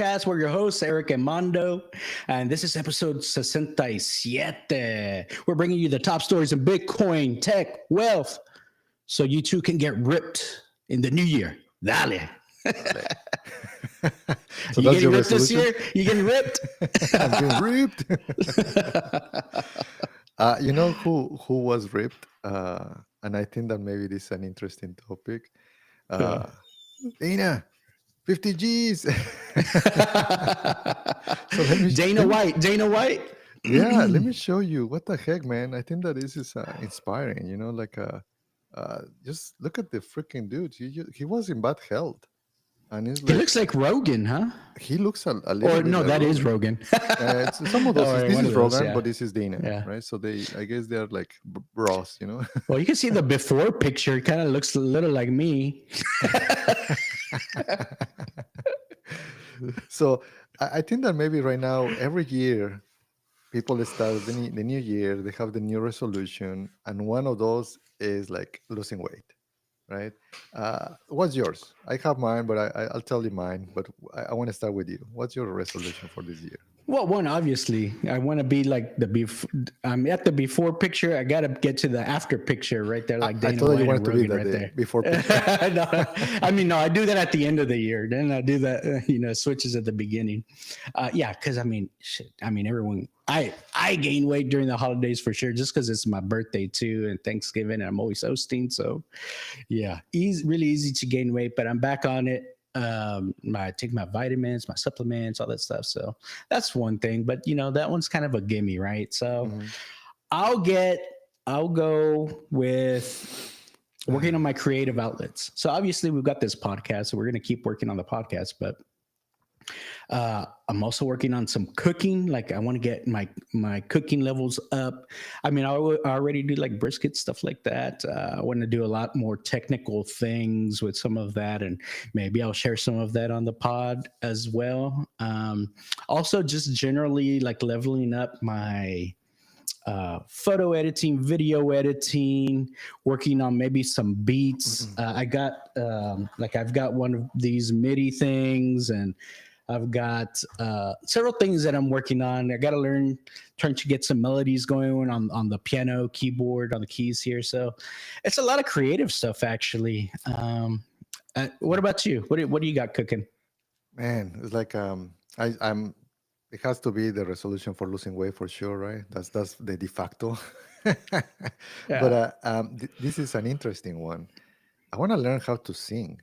Podcast. We're your hosts, Eric and Mando, and this is episode 67. We're bringing you the top stories in Bitcoin, tech, wealth, so you too can get ripped in the new year. Dale. So you getting ripped this year? You getting ripped? I'm getting ripped. You know who was ripped? And I think that maybe this is an interesting topic. Dana, 50 G's. So Dana White. Yeah, let me show you. What the heck, man? I think that this is inspiring. You know, like just look at the freaking dude. He was in bad health. And he looks like Rogan, huh? He looks a little bit no, like that Rogan. Is Rogan. Some of those. This is Rogan, yeah. But this is Dana, yeah. right? So I guess they're like bros, you know? Well, you can see the before picture. It kind of looks a little like me. So I think that maybe right now, every year, people start the new year, they have the new resolution, and one of those is like losing weight. Right? What's yours? I have mine, but I'll tell you mine. But I want to start with you. What's your resolution for this year? Well, one, obviously, I want to be like I'm at the before picture. I got to get to the after picture right there. Like Dana I thought you wanted to be right the there. Before picture. No, I do that at the end of the year. Then I do that, switches at the beginning. Because everyone, I gain weight during the holidays for sure, just because it's my birthday too and Thanksgiving, and I'm always hosting. So, yeah, really easy to gain weight, but I'm back on it. I take my vitamins, my supplements, all that stuff. So that's one thing, but that one's kind of a gimme, right? So I'll go with working on my creative outlets. So obviously we've got this podcast, so we're going to keep working on the podcast, but I'm also working on some cooking. Like I want to get my cooking levels up. I mean, I already do like brisket, stuff like that. I want to do a lot more technical things with some of that, and maybe I'll share some of that on the pod as well. Also just generally like leveling up my photo editing, video editing, working on maybe some beats. I've got one of these MIDI things, and I've got several things that I'm working on. I got to learn, trying to get some melodies going on the piano, keyboard, on the keys here. So it's a lot of creative stuff, actually. What about you? What do you got cooking? Man, it's like I'm. It has to be the resolution for losing weight for sure, right? That's the de facto. Yeah. But this is an interesting one. I want to learn how to sing.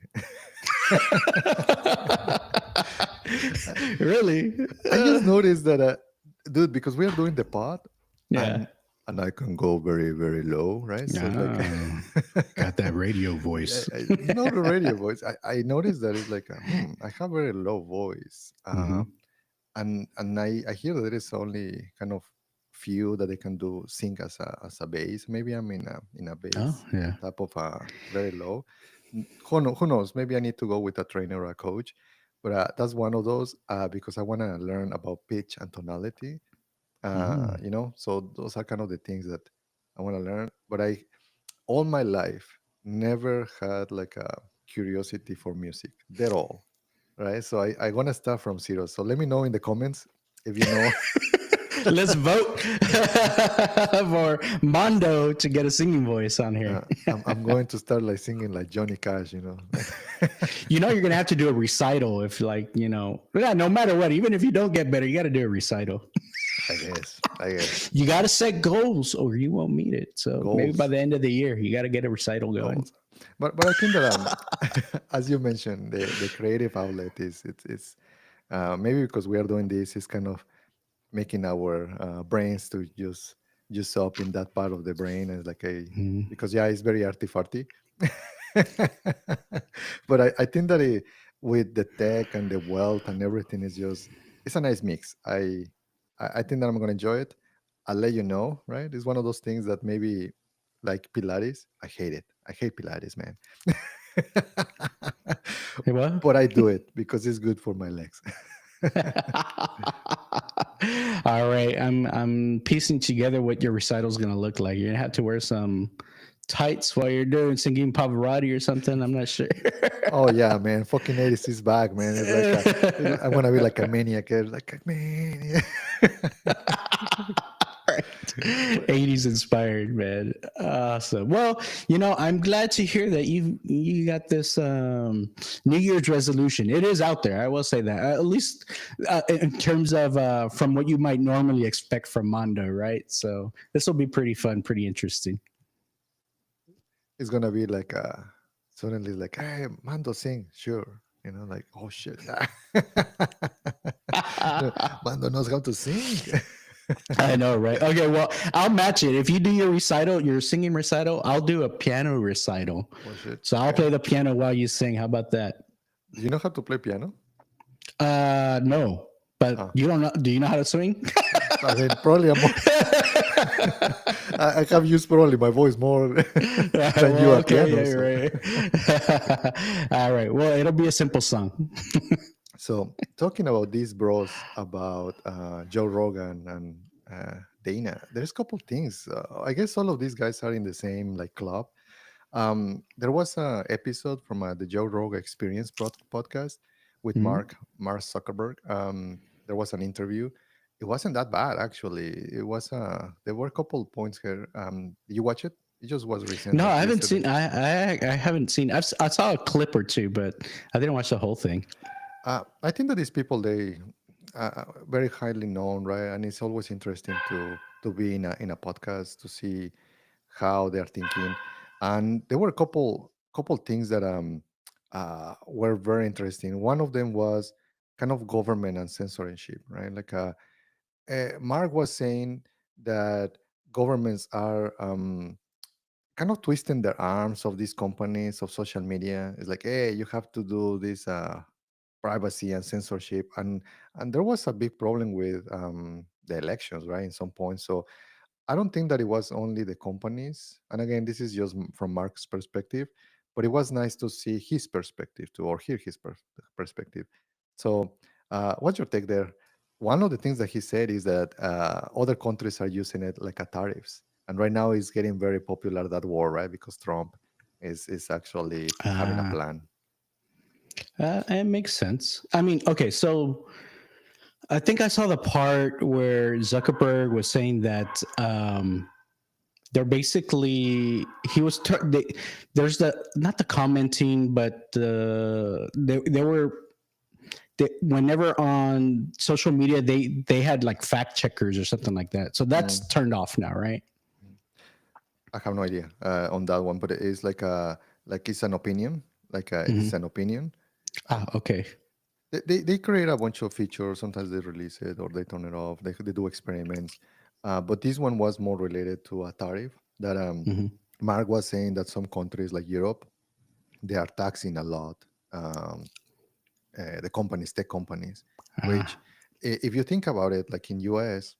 Really? I just noticed that, dude, because we are doing the pod, Yeah. and I can go very, very low, right? So Got that radio voice. the radio voice. I noticed that it's like, I have very low voice. And I hear that there is only kind of few that they can sing as a bass. Maybe I'm in a bass type of very low. Who knows? Maybe I need to go with a trainer or a coach. But that's one of those because I want to learn about pitch and tonality. So those are kind of the things that I want to learn. But I, all my life, never had like a curiosity for music at all. Right, so I want to start from zero. So let me know in the comments if you know. Let's vote for Mando to get a singing voice on here. I'm going to start like singing like Johnny Cash, You're gonna have to do a recital if no matter what, even if you don't get better, you got to do a recital. I guess. You got to set goals or you won't meet it. So maybe by the end of the year, you got to get a recital going. Goals. But I think that as you mentioned, the creative outlet it's maybe because we are doing this, it's kind of making our brains to just up in that part of the brain, and it's like because it's very arty-farty. But I think that with the tech and the wealth and everything, it's a nice mix. I think that I'm gonna enjoy it. I'll let you know, right? It's one of those things that maybe like Pilates. I hate it. I hate Pilates, man. Hey, what? But I do it because it's good for my legs. All right, I'm piecing together what your recital is gonna look like. You're gonna have to wear some tights while you're doing singing Pavarotti or something. I'm not sure. Oh yeah, man, fucking 80s is back, man. It's like I want to be like a maniac, like a maniac. Right. 80s inspired, man. Awesome. Well, I'm glad to hear that you got this New Year's resolution. It is out there. I will say that. At least in terms of from what you might normally expect from Mando, right? So this will be pretty fun, pretty interesting. It's gonna be like suddenly like, hey, Mando, sing, sure. Like, oh shit. Mando knows how to sing. I know, right? Okay, well, I'll match it. If you do your recital, your singing recital, I'll do a piano recital. Oh shit. So I'll play the piano while you sing. How about that? Do you know how to play piano? No, but you don't know. Do you know how to swing? I mean, probably I have used probably my voice more than you at piano. Yeah, right. All right. Well, it'll be a simple song. So talking about these bros, about Joe Rogan and Dana, there's a couple things. I guess all of these guys are in the same like club. There was an episode from the Joe Rogan Experience podcast with Mark Zuckerberg. There was an interview. It wasn't that bad actually. It was there were a couple points here. Did you watch it? It just was recent. No, like I haven't yesterday. seen. I haven't seen. I saw a clip or two, but I didn't watch the whole thing. I think that these people, they very highly known, right? And it's always interesting to be in a podcast to see how they're thinking. And there were a couple things that were very interesting. One of them was kind of government and censorship, right? Like Mark was saying that governments are kind of twisting their arms of these companies of social media. It's like, hey, you have to do this privacy and censorship, and there was a big problem with the elections, right? In some point, so I don't think that it was only the companies. And again, this is just from Mark's perspective, but it was nice to see his perspective too, or hear his perspective. So, what's your take there? One of the things that he said is that other countries are using it like a tariffs, and right now it's getting very popular, that war, right? Because Trump is actually having a plan. It makes sense. I mean, okay, so I think I saw the part where Zuckerberg was saying that they're basically there's the not the commenting, but they were whenever on social media they had like fact checkers or something like that. So that's turned off now, right? I have no idea on that one, but it is like it's an opinion, it's an opinion. Okay. They create a bunch of features. Sometimes they release it or they turn it off. They do experiments, but this one was more related to a tariff that Mark was saying that some countries like Europe, they are taxing a lot the companies, tech companies, which if you think about it, like in US,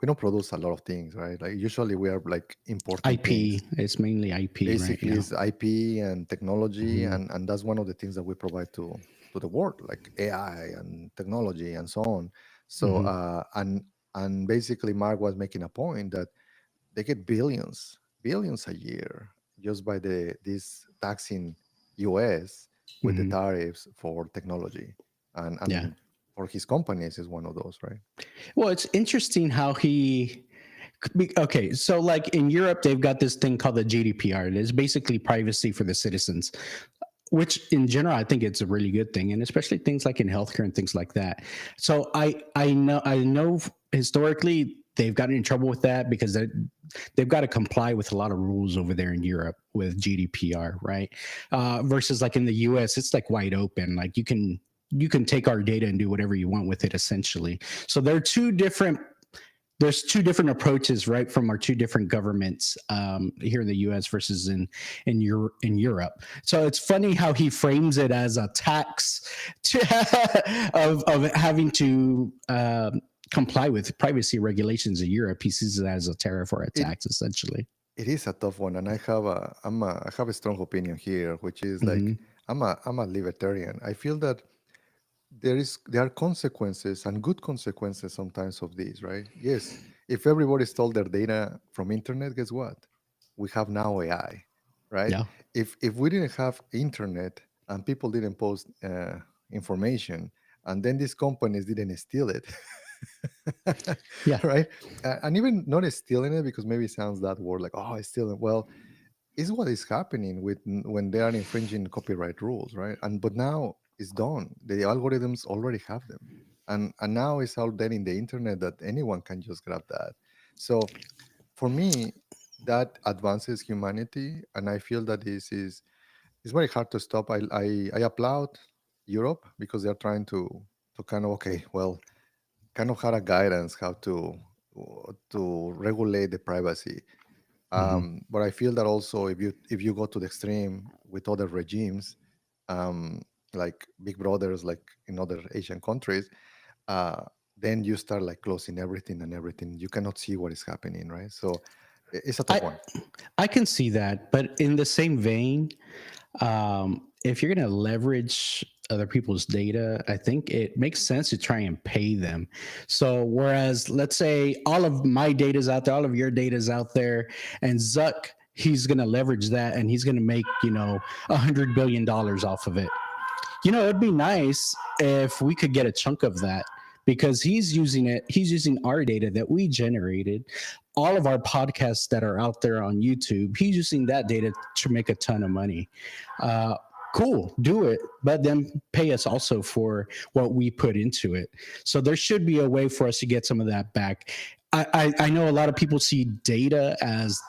we don't produce a lot of things, right? Like usually we are like importing IP. things. It's mainly IP. Basically, right? it's IP and technology, and that's one of the things that we provide to the world, like AI and technology and so on. So and basically, Mark was making a point that they get billions a year just by this taxing US with the tariffs for technology, and for his companies is one of those, right? Well, it's interesting how okay, so like in Europe, they've got this thing called the GDPR. It's basically privacy for the citizens, which in general, I think it's a really good thing. And especially things like in healthcare and things like that. So I know historically they've gotten in trouble with that because they've got to comply with a lot of rules over there in Europe with GDPR, right? Versus like in the US, it's like wide open. Like you can take our data and do whatever you want with it essentially. So there's two different approaches, right, from our two different governments here in the US versus in Europe. So it's funny how he frames it as a tax of having to comply with privacy regulations in Europe. He sees it as a tariff or a tax, essentially. It is a tough one, and I have a strong opinion here, which is like I'm a libertarian. I feel that there are consequences and good consequences sometimes of these, right? Yes, if everybody stole their data from internet, guess what? we have now AI, right? Yeah. If we didn't have internet and people didn't post information, and then these companies didn't steal it, Yeah. right? And even not stealing it, because maybe it sounds that word like, oh, I steal it. Well, is what is happening with when they are infringing copyright rules, right? And but now it's done. The algorithms already have them, and now it's out there in the internet that anyone can just grab that. So for me, that advances humanity, and I feel that this is it's very hard to stop. I applaud Europe because they're trying to kind of, okay, well, kind of had a guidance how to regulate the privacy. Hmm. But I feel that also if you go to the extreme with other regimes, um, like Big Brothers, like in other Asian countries, uh, then you start like closing everything and everything. You cannot see what is happening, right? So it's a tough I one. I can see that, but in the same vein, if you're going to leverage other people's data, I think it makes sense to try and pay them. So, whereas let's say all of my data's out there, all of your data's out there, and Zuck, he's going to leverage that and he's going to make, $100 billion off of it. It'd be nice if we could get a chunk of that because he's using our data that we generated. All of our podcasts that are out there on YouTube, he's using that data to make a ton of money. Uh, cool, do it, but then pay us also for what we put into it. So there should be a way for us to get some of that back. I know a lot of people see data as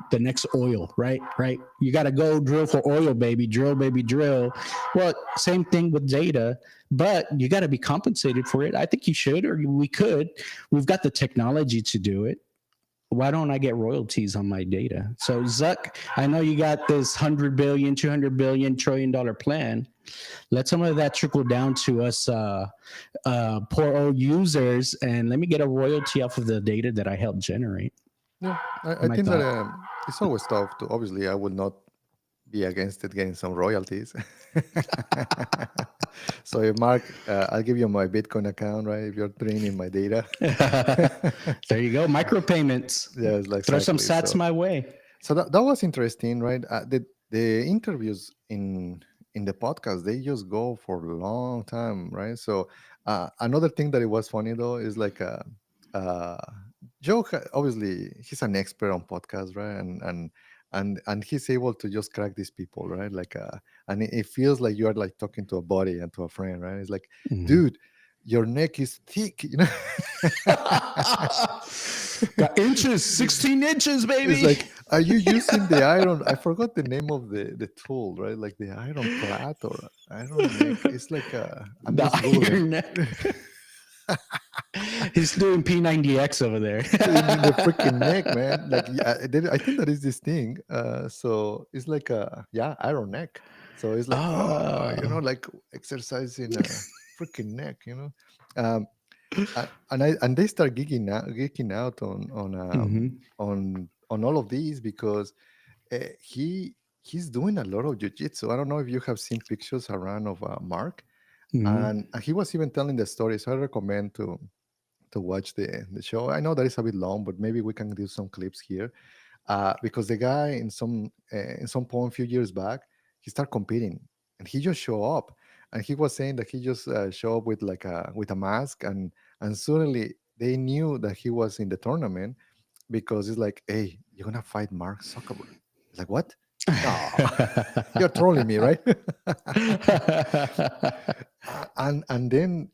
the next oil, right? Right. You got to go drill for oil, baby. Drill, baby, drill. Well, same thing with data, but you got to be compensated for it. I think you should, or we could. We've got the technology to do it. Why don't I get royalties on my data? So Zuck, I know you got this 100 billion, 200 billion, $1 trillion plan. Let some of that trickle down to us poor old users, and let me get a royalty off of the data that I helped generate. Yeah, I My think that thought. it's always tough to. Obviously, I would not be against it getting some royalties. So, if Mark, I'll give you my Bitcoin account, right? If you're draining my data, There you go. Micropayments. yes, like Throw some exactly. sats my way. So that was interesting, right? The interviews in the podcast, they just go for a long time, right? So another thing that it was funny though is like uh, Joe. Obviously, he's an expert on podcasts, right? And he's able to just crack these people, right? Like and it feels like you are like talking to a buddy and to a friend, right? It's like, Mhm. dude, your neck is thick, you know. Got inches, 16 inches, It's baby. like, are you using the iron? I forgot the name of the tool, right? Like the iron plat or iron neck. It's like I'm The just googling iron neck. He's doing P90X over there. in the freaking neck, man. Like I think that is this thing. So it's like yeah, iron neck. So it's like Oh. like exercising a freaking neck, Um, and they start geeking out Hmm. on all of these because he's doing a lot of jiu-jitsu. I don't know if you have seen pictures around of Mark, Hmm. and he was even telling the story. So I recommend to watch the show. I know that it's a bit long, but maybe we can do some clips here because the guy in some point a few years back he started competing and he just show up and he was saying that he just show up with like a with a mask and suddenly they knew that he was in the tournament because it's like, hey, you're gonna fight Mark Zuckerberg. It's like, what? No, you're trolling me, right? And then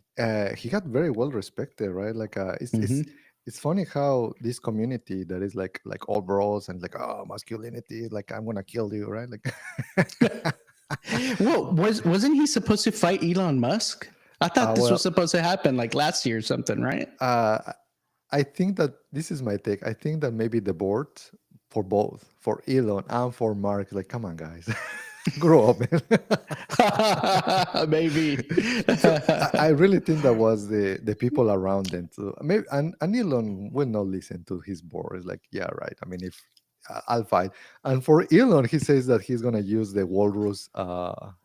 he got very well respected, right? Like Hmm. it's funny how this community that is like all bros and like, oh, masculinity, like I'm gonna kill you, right? Like Well, wasn't he supposed to fight Elon Musk? I thought this was well, supposed to happen like last year or something, right? uh, I think that this is my take. I think that maybe the board for both, for Elon and for Mark, like, come on, guys, grow up, man. Maybe. So I really think that was the people around them too. Maybe and Elon will not listen to his board. It's like, yeah, right. I mean, if I'll fight. And for Elon, he says that he's gonna use the walrus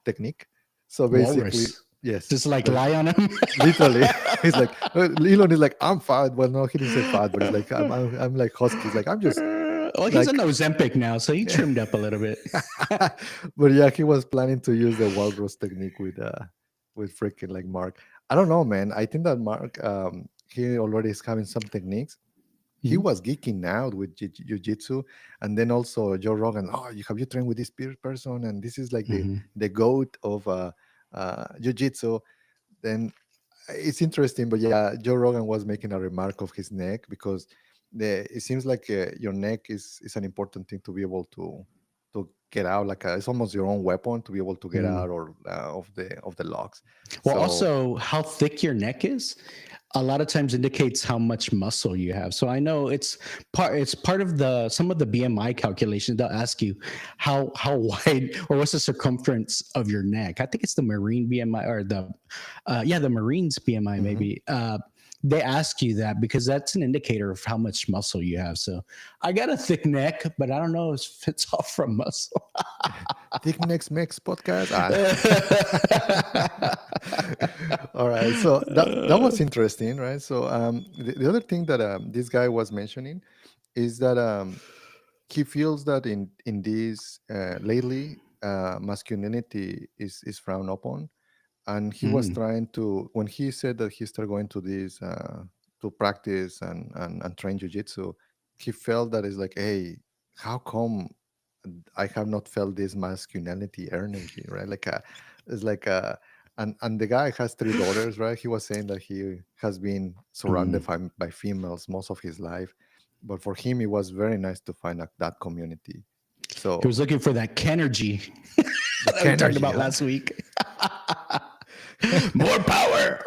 technique. So basically, Walrus. yes, Just like like lie on him. literally, he's like Elon is like, I'm fat. Well, no, he didn't say fat, but it's like I'm like husky. He's like, I'm just Well, he's like on Ozempic now, so he trimmed up a little bit. but yeah, he was planning to use the walrus technique with freaking like Mark. I don't know, man. I think that Mark he already is having some techniques. He Mhm. was geeking out with jiu-jitsu, and then also Joe Rogan, oh, you trained with this person, and this is like Mhm. the goat of jiu-jitsu. Then it's interesting, but yeah, Joe Rogan was making a remark of his neck, because it seems like your neck is an important thing to be able to get out. Like it's almost your own weapon to be able to get out, Mm. or of the locks. Well, So also how thick your neck is, a lot of times indicates how much muscle you have. So I know it's part of the some of the BMI calculations. They'll ask you how wide or what's the circumference of your neck. I think it's the Marine BMI or the Marines BMI mhm. maybe. They ask you that because that's an indicator of how much muscle you have. So I got a thick neck, but I don't know if it's all from muscle. Tech-Mex podcast. All right, so that was interesting, right? So the other thing that this guy was mentioning is that he feels that in this lately masculinity is frowned upon, and he was Mm, trying to, when he said that he started going to this to practice and train jiu-jitsu, he felt that it's like, hey, how come I have not felt this masculinity energy, right? Like it's like and the guy has three daughters, right? He was saying that he has been surrounded mm. by females most of his life, but for him it was very nice to find that community. He So was looking for that Kenergy the that we talked energy, about huh? last week. More power.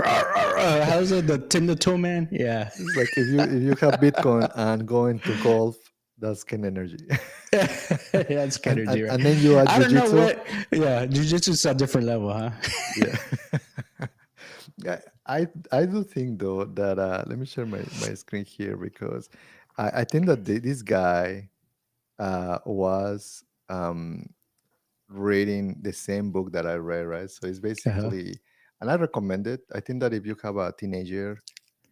How's it? The Tim the Tool Man? Yeah. It's like if you have Bitcoin and going to golf, that's Ken energy. That's Kenergy, right? And then you add I don't know jiu-jitsu. what. Yeah. Jiu-Jitsu is a different level, huh? Yeah. Yeah, I do think though that let me share my screen here, because I think that this guy was reading the same book that I read, right? So it's Uh-huh. basically, and I recommend it. I think that if you have a teenager,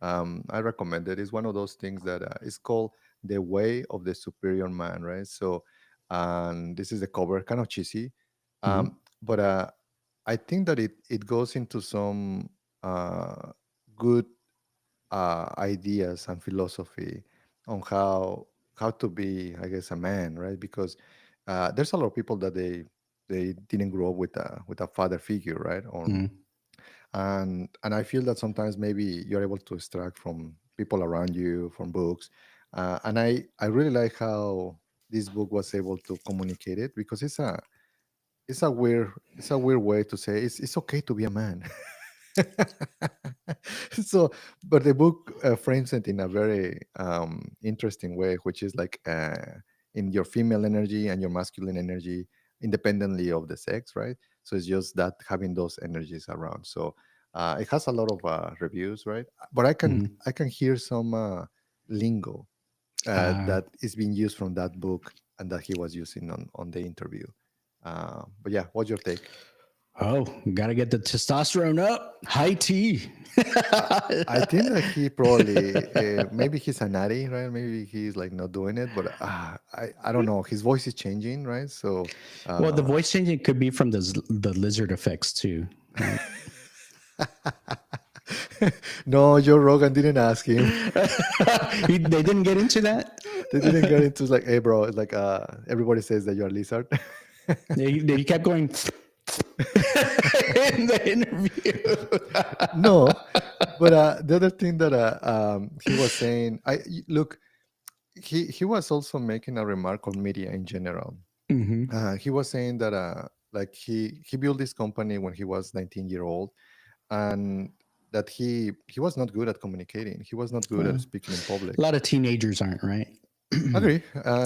I recommend it. It's one of those things that it's called The Way of the Superior Man, right? So, and this is the cover, kind of cheesy, Hmm. but I think that it goes into some uh, good ideas and philosophy on how to be, I guess, a man, right? Because there's a lot of people that they didn't grow up with a father figure, right? Hmm. And I feel that sometimes maybe you're able to extract from people around you, from books, and I really like how this book was able to communicate it, because it's a weird way to say it's okay to be a man. So, but the book frames it in a very interesting way, which is like in your female energy and your masculine energy, independently of the sex, right? So it's just that having those energies around. So it has a lot of reviews, right? But Hmm. I can hear some lingo Uh, that is being used from that book and that he was using on the interview. But yeah, what's your take? oh, gotta get the testosterone up. High T. I, I think that he probably maybe he's a natty, right? Maybe he's like not doing it, but I don't know. His voice is changing, right? So Well, the uh, voice changing could be from the lizard effects too, right? no, Joe Rogan didn't ask him. They didn't get into that. They didn't get into like, hey, bro, it's like everybody says that you're a lizard. They kept going in the interview. No, but the other thing that he was saying, look, he was also making a remark on media in general. Hmm. He was saying that like he built this company when he was 19-year old, and that he was not good at communicating. He was not good at Well, speaking in a public. lot of teenagers aren't, right? Agree.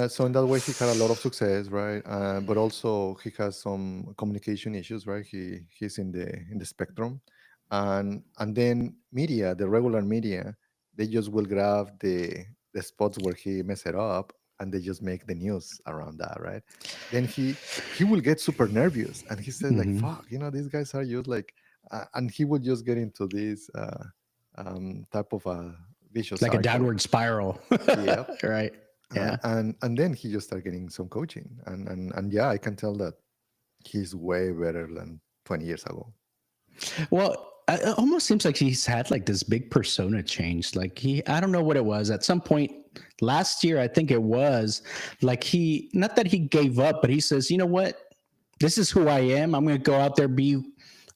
So in that way, he had a lot of success, right? But also he has some communication issues, right? He's in the spectrum, and then media, the regular media, they just will grab the spots where he mess it up, and they just make the news around that, right? Then he will get super nervous, and he says like, Hmm. "Fuck, these guys are just like," and he would just get into this type of a vicious Like a cycle. downward spiral, Yep. right? Yeah. And then he just started getting some coaching, and yeah, I can tell that he's way better than 20 years ago. Well, it almost seems like he's had like this big persona change. Like I don't know what it was. At some point last year, I think it was like not that he gave up, but he says, you know what? This is who I am. I'm going to go out there, be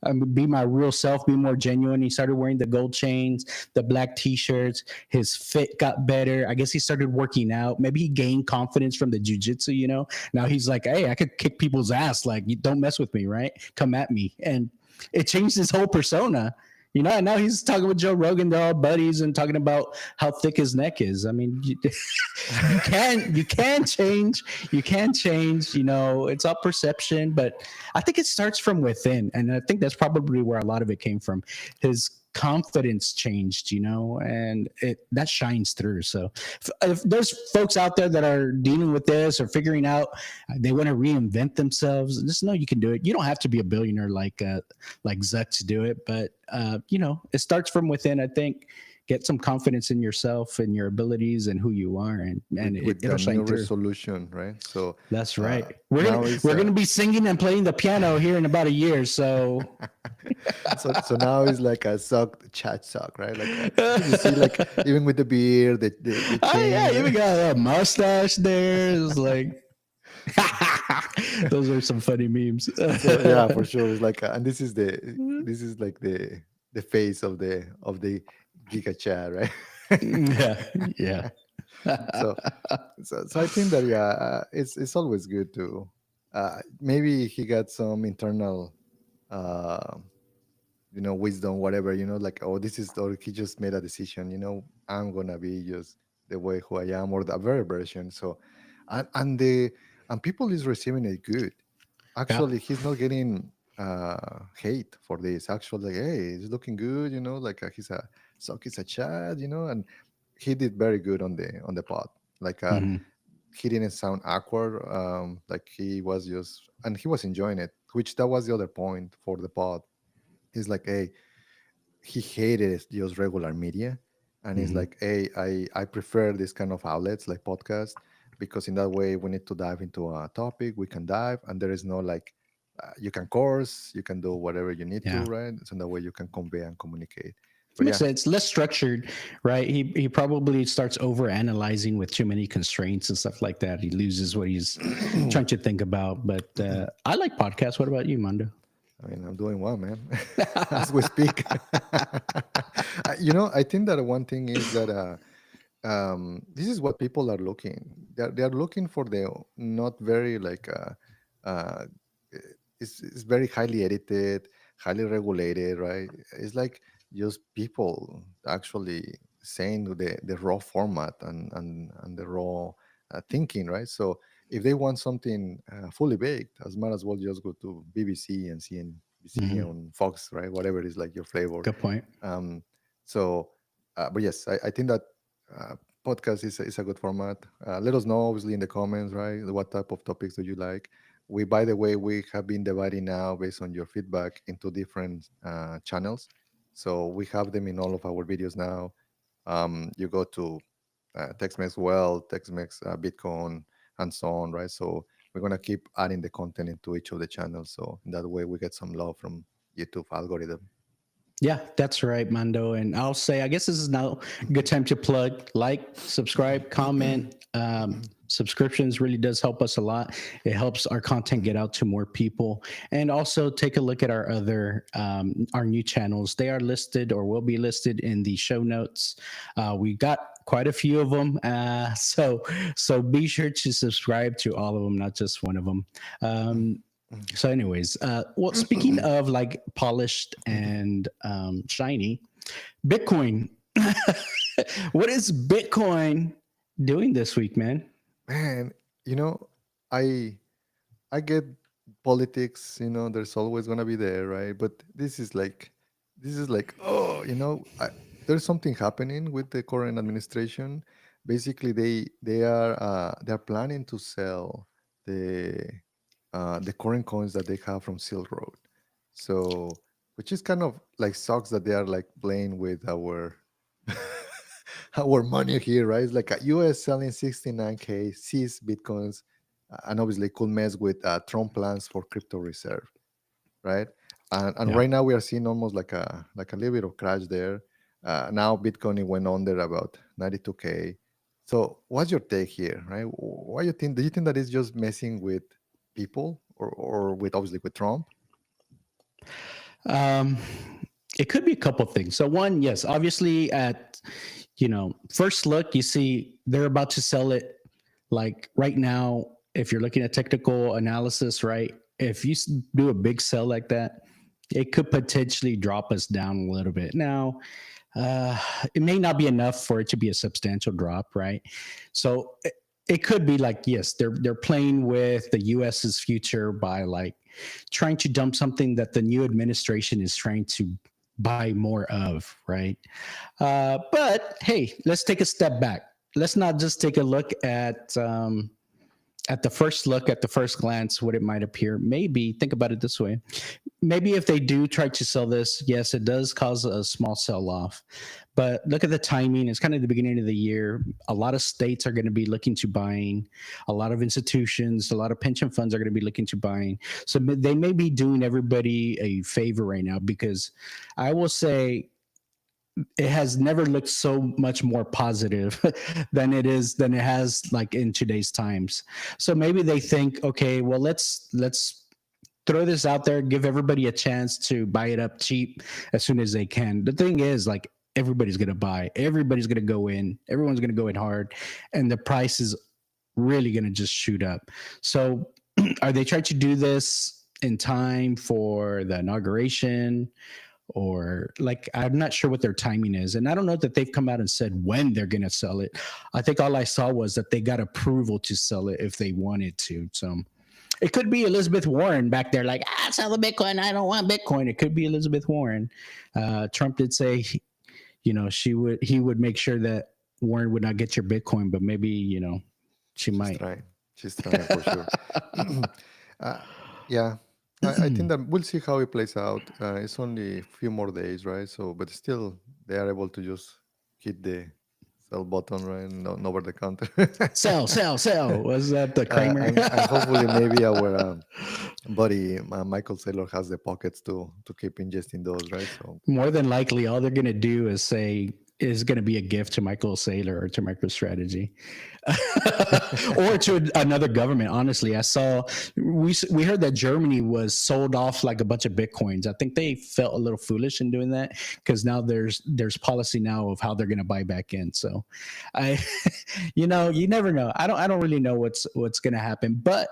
my real self, be more genuine. He started wearing the gold chains, the black t-shirts. His fit got better. I guess he started working out. Maybe he gained confidence from the jiu-jitsu, Now he's like, hey, I could kick people's ass. Like, you don't mess with me, right? Come at me. And it changed his whole persona. And now he's talking with Joe Rogan. They're all buddies and talking about how thick his neck is. I mean, you can change. You can change. It's all perception, but I think it starts from within, and I think that's probably where a lot of it came from. His confidence changed, and that shines through. So if there's folks out there that are dealing with this or figuring out they want to reinvent themselves, just know you can do it. You don't have to be a billionaire like Zuck to do it, but it starts from within. I think get some confidence in yourself and your abilities and who you are, and it'll shine through. Resolution, right? So that's right. We're gonna be singing and playing the piano here in about a year. So so now it's like a chat sock, right? Like you see, like even with the beard, the chain. Oh yeah, even got a mustache there. It's like those are some funny memes. So, yeah, for sure. It's like, and this is like the face of the Giga Chat, right? yeah. so I think that it's always good to maybe he got some internal wisdom, whatever, like, oh, this is, or he just made a decision, I'm gonna be just the way who I am, or the very version. So and people is receiving it good. Actually, he's not getting hate for this. Actually, like, hey, he's looking good, like he's a Chad, and he did very good on the pod. Like he didn't sound awkward. Like he was just, and he was enjoying it, which that was the other point for the pod. He's like, hey, he hated just regular media, and he's like, hey, I prefer this kind of outlets like podcasts, because in that way we need to dive into a topic, we can dive, and there is no like you can course, you can do whatever you need to, right? So in that way you can convey and communicate. But makes sense. Less structured, right? He probably starts over analyzing with too many constraints and stuff like that. He loses what he's trying to think about. But I like podcasts. What about you, Mando? I mean, I'm doing well, man. As we speak. I think that one thing is that this is what people are looking. They're looking for the not very like it's very highly edited, highly regulated, right? It's like just people actually saying the raw format and the raw thinking, right? So if they want something fully baked, as might as well just go to BBC and CNBC on Fox, right? Whatever is like your flavor. Good point. But yes, I think that podcast is a good format. Let us know, obviously, in the comments, right? What type of topics do you like? By the way, we have been dividing now based on your feedback into different channels. So we have them in all of our videos now. You go to Tech-Mex Wealth, Tech-Mex Bitcoin, and so on, right? So we're going to keep adding the content into each of the channels. So in that way, we get some love from YouTube algorithm. Yeah, that's right, Mando. And I'll say, I guess this is now a good time to plug, like, subscribe, comment. Subscriptions really does help us a lot. It helps our content get out to more people. And also take a look at our other, our new channels. They are listed or will be listed in the show notes. We got quite a few of them. So be sure to subscribe to all of them, not just one of them. So anyways, well, speaking of like polished and shiny, Bitcoin. What is Bitcoin doing this week, man? Man, I get politics, there's always gonna be there, right? But this is like, oh, there's something happening with the current administration. Basically, they're planning to sell the current coins that they have from Silk Road. So, which is kind of like sucks that they are like playing with our our money here, right? It's like a US selling 69K seized bitcoins, and obviously could mess with Trump plans for crypto reserve, right? And Yeah. right now we are seeing almost like a little bit of crash there. Now Bitcoin it went under about 92K. So what's your take here, right? What you think? Do you think that is just messing with people, or with obviously with Trump? Um, it could be a couple things. So one, yes, obviously at first look, you see they're about to sell it like right now. If you're looking at technical analysis, right? If you do a big sell like that, it could potentially drop us down a little bit. Now, uh, it may not be enough for it to be a substantial drop, right? So it could be like, yes, they're playing with the US's future by like trying to dump something that the new administration is trying to buy more of, right? But hey, let's take a step back. Let's not just take a look at the first look, at the first glance, what it might appear. Maybe think about it this way. Maybe if they do try to sell this, yes, it does cause a small sell off. But look at the timing. It's kind of the beginning of the year. A lot of states are going to be looking to buying. A lot of institutions, a lot of pension funds are going to be looking to buying. So they may be doing everybody a favor right now, because I will say it has never looked so much more positive than it has like in today's times. So maybe they think, okay, well, let's throw this out there, give everybody a chance to buy it up cheap as soon as they can. The thing is, like, everybody's going to buy, everybody's going to go in, everyone's going to go in hard, and the price is really going to just shoot up. So are they trying to do this in time for the inauguration? Or like, I'm not sure what their timing is, and I don't know that they've come out and said when they're going to sell it. I think all I saw was that they got approval to sell it if they wanted to. So it could be Elizabeth Warren back there, like, sell the Bitcoin, I don't want Bitcoin. It could be Elizabeth Warren. Trump did say, he would make sure that Warren would not get your Bitcoin, but maybe, she She's might. trying. She's trying for sure. uh, yeah, I think that we'll see how it plays out. It's only a few more days, right? So, but still, they are able to just hit the sell button, right? No, over the counter. Sell, sell, sell. Was that the Kramer? And hopefully, maybe our buddy Michael Saylor has the pockets to keep ingesting those, right? So, More than likely, all they're going to do is say, is going to be a gift to Michael Saylor or to MicroStrategy or to another government. Honestly, we heard that Germany was sold off like a bunch of Bitcoins. I think they felt a little foolish in doing that, because now there's policy now of how they're going to buy back in. So you never know. I don't really know what's going to happen, but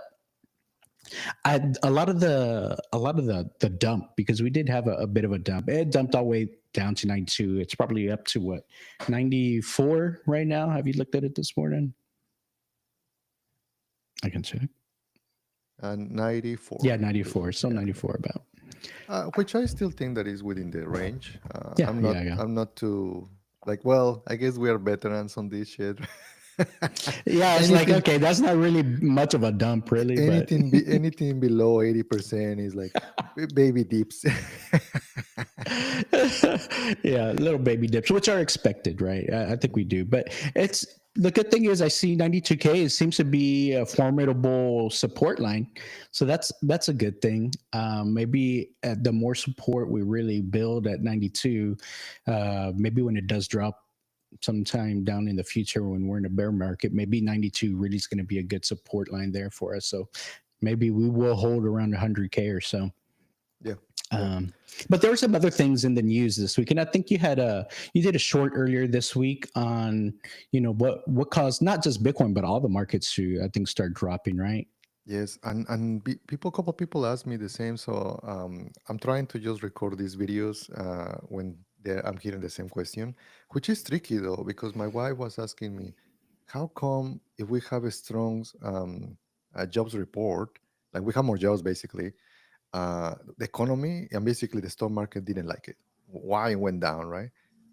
a lot of the dump, because we did have a bit of a dump. It dumped all the way down to 92. It's probably up to what, 94 right now. Have you looked at it this morning? I can check. 94. Yeah, 94. So 94 about. Which I still think that is within the range. Yeah, I'm not too like. Well, I guess we are veterans on this shit. Yeah, it's like, okay, that's not really much of a dump, really. Anything below 80% is like baby dips. Yeah, little baby dips, which are expected, right? I think we do. But it's the good thing is I see 92K. It seems to be a formidable support line, so that's a good thing. Maybe the more support we really build at 92, maybe when it does drop sometime down in the future when we're in a bear market, maybe 92 really is going to be a good support line there for us. So maybe we will hold around 100K or so. Yeah. But there were some other things in the news this week, and I think you did a short earlier this week on what caused not just Bitcoin but all the markets to, I think, start dropping, right? Yes, and a couple people asked me the same. So I'm trying to just record these videos when I'm hearing the same question, which is tricky though, because my wife was asking me, how come if we have a strong jobs report, like we have more jobs basically, the economy and basically the stock market didn't like it. Why it went down, right?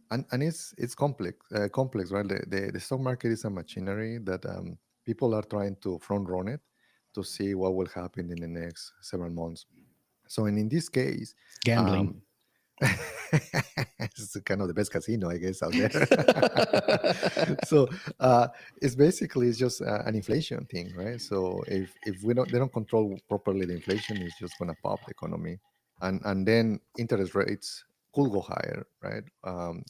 And it's complex, right? The stock market is a machinery that people are trying to front run it to see what will happen in the next several months. So, and in this case, Gambling. It's kind of the best casino, I guess, out there. So uh, it's basically it's just an inflation thing, right? So if we don't they don't control properly the inflation, it's just gonna pop the economy, and then interest rates could go higher, right?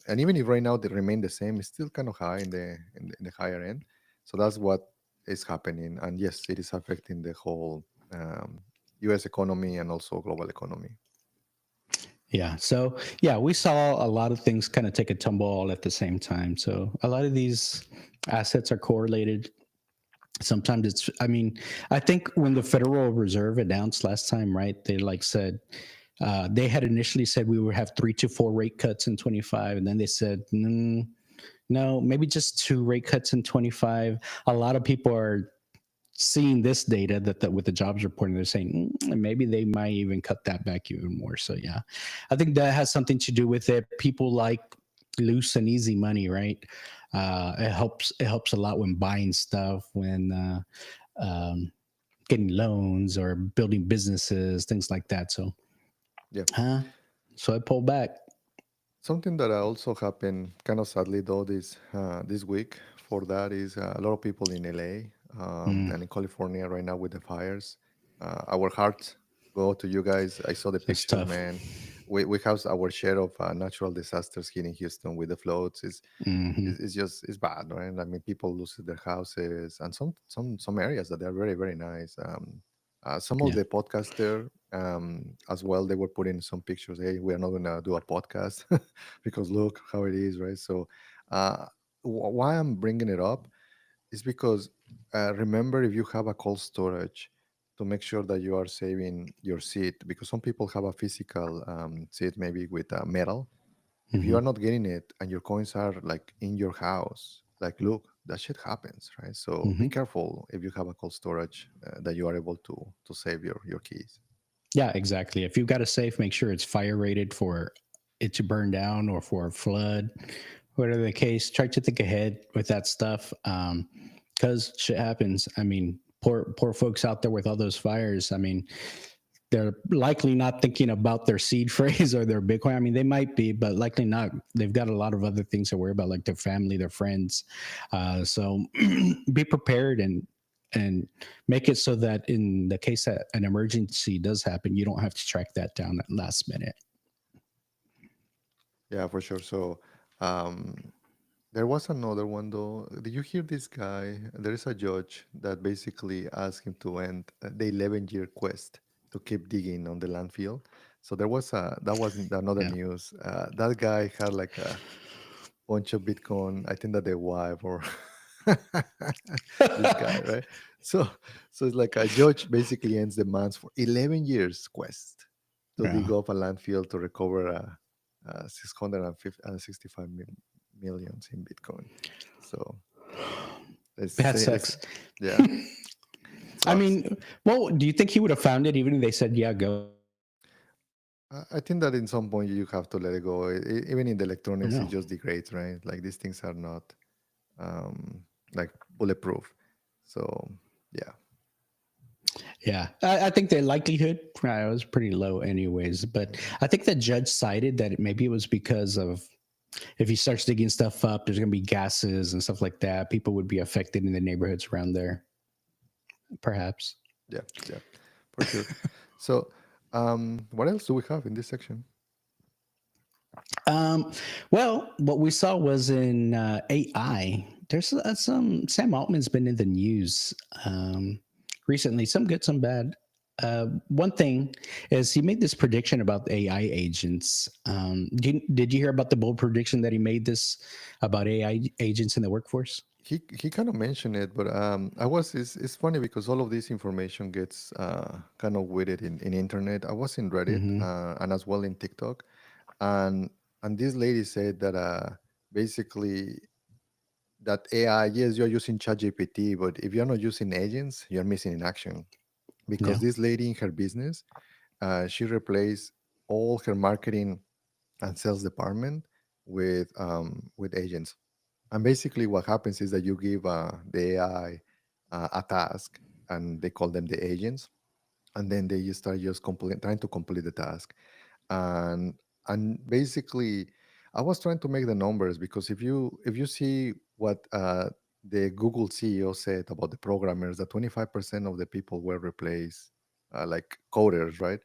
And even if right now they remain the same, it's still kind of high in the higher end. So that's what is happening, and yes, it is affecting the whole U.S. economy and also global economy. Yeah. So yeah, we saw a lot of things kind of take a tumble all at the same time. So a lot of these assets are correlated. Sometimes it's, I mean, I think when the Federal Reserve announced last time, right, they like said, they had initially said we would have 3 to 4 rate cuts in 25. And then they said, no, maybe just 2 rate cuts in 25. A lot of people are seeing this data that with the jobs reporting, they're saying maybe they might even cut that back even more. So yeah, I think that has something to do with it. People like loose and easy money, right? It helps. It helps a lot when buying stuff, when getting loans or building businesses, things like that. So, Yeah. so I pulled back. Something that also happened kind of sadly though this week for that is a lot of people in LA and in California right now with the fires. Our hearts go to you guys. I saw the It's pictures, tough. man. We have our share of natural disasters here in Houston with the floods. It's just it's bad, right? I mean, people lose their houses and some areas that are very very nice. Some of Yeah. the podcaster as well, they were putting some pictures. Hey, we are not gonna do a podcast because look how it is, right? So, why I'm bringing it up is because remember if you have a cold storage to make sure that you are saving your seed because some people have a physical seed maybe with metal. If you are not getting it and your coins are like in your house, like look, that shit happens, right? So be careful if you have a cold storage that you are able to save your keys. Yeah, exactly. If you've got a safe, make sure it's fire rated for it to burn down or for a flood, whatever the case. Try to think ahead with that stuff, because shit happens. I mean, poor folks out there with all those fires. I mean, they're likely not thinking about their seed phrase or their Bitcoin. I mean, they might be, but likely not. They've got a lot of other things to worry about, like their family, their friends. So be prepared and make it so that in the case that an emergency does happen, you don't have to track that down at last minute. Yeah, for sure. So um, there was another one though. Did you hear this guy? There is a judge that basically asked him to end the 11-year quest to keep digging on the landfill. So there was a that was another Yeah. news. That guy had like a bunch of Bitcoin. I think that the wife or this guy, right? So so it's like a judge basically ends demands for 11 years quest to dig Yeah. off a landfill to recover 665 millions in Bitcoin. So That it's sucks. yeah, I sucks. mean, well, do you think he would have found it even if they said, yeah, go? I think that in some point you have to let it go. Even in the Or electronics, it no? just degrades, right? Like these things are not um, like bulletproof. So yeah, Yeah, I think the likelihood was pretty low, anyways. But mhm. I think the judge cited that maybe it was because of if he starts digging stuff up, there's going to be gases and stuff like that. People would be affected in the neighborhoods around there, perhaps. Yeah, yeah, for sure. So what else do we have in this section? Um, well, what we saw was in AI. There's some Sam Altman's been in the news recently. Some good, some bad. One thing is he made this prediction about AI agents. Did you hear about the bold prediction that he made this about AI agents in the workforce? He kind of mentioned it, but I was it's funny because all of this information gets kind of weighted in internet. I was in Reddit and as well in TikTok, and this lady said that basically that AI, yes, you're using ChatGPT, but if you're not using agents, you're missing in action because Yeah. this lady in her business, she replaced all her marketing and sales department with agents. And basically, what happens is that you give the AI a task, and they call them the agents, and then they just start just trying to complete the task. And And basically, I was trying to make the numbers, because if you see what the Google CEO said about the programmers, that 25% of the people were replaced, like coders, right,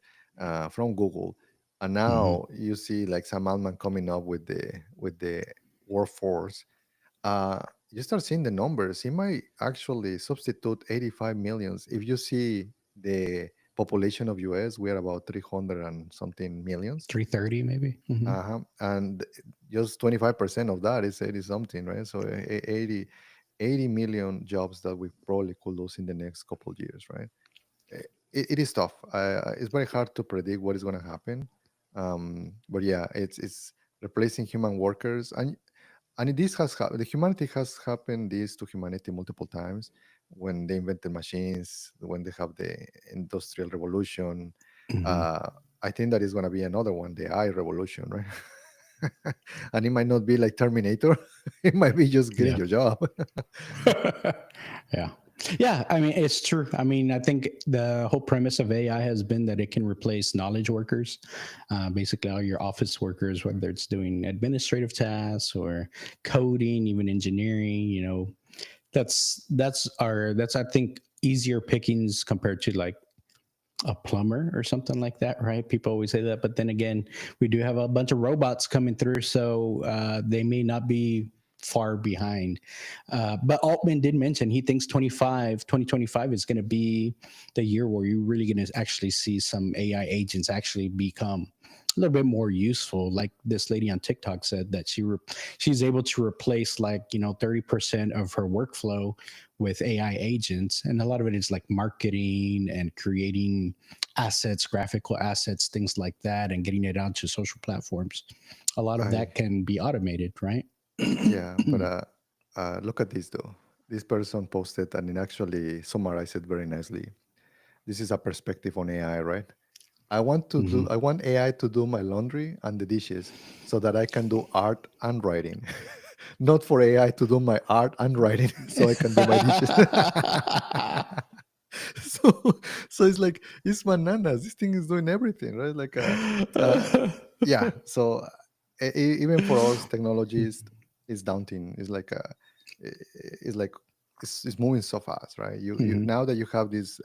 from Google. And Hmm. now you see like Sam Altman coming up with the workforce. uh, you start seeing the numbers. It might actually substitute 85 millions. If you see the population of US, we are about 300 and something millions. 330 maybe. Hmm. And just 25% of that is 80 something, right? So 80 million jobs that we probably could lose in the next couple of years, right? It is tough. It's very hard to predict what is going to happen. But yeah, it's replacing human workers. And this the humanity has happened this to humanity multiple times, when they invented machines, when they have the industrial revolution. Hmm. uh, I think that is going to be another one, the AI revolution, right? And it might not be like Terminator. It might be just getting Yeah. your job. Yeah. Yeah. I mean, it's true. I mean, I think the whole premise of AI has been that it can replace knowledge workers, basically all your office workers, whether it's doing administrative tasks or coding, even engineering. That's I think easier pickings compared to like a plumber or something like that, right? People always say that, but then again, we do have a bunch of robots coming through, so they may not be far behind. But Altman did mention he thinks 2025 is going to be the year where you're really going to actually see some AI agents actually become a little bit more useful. Like this lady on TikTok said that she's able to replace like 30% of her workflow with AI agents, and a lot of it is like marketing and creating assets, graphical assets, things like that, and getting it onto social platforms. A lot of I that can be automated, right? Yeah, but look at this though. This person posted and it actually summarized it very nicely. This is a perspective on AI, right? Hmm. I want AI to do my laundry and the dishes so that I can do art and writing. Not for AI to do my art and writing so I can do my dishes. so so it's like, it's bananas. This thing is doing everything, right? Like uh yeah. So even for us technologists, it's daunting. It's like it's moving so fast, right? You Hmm. now that you have this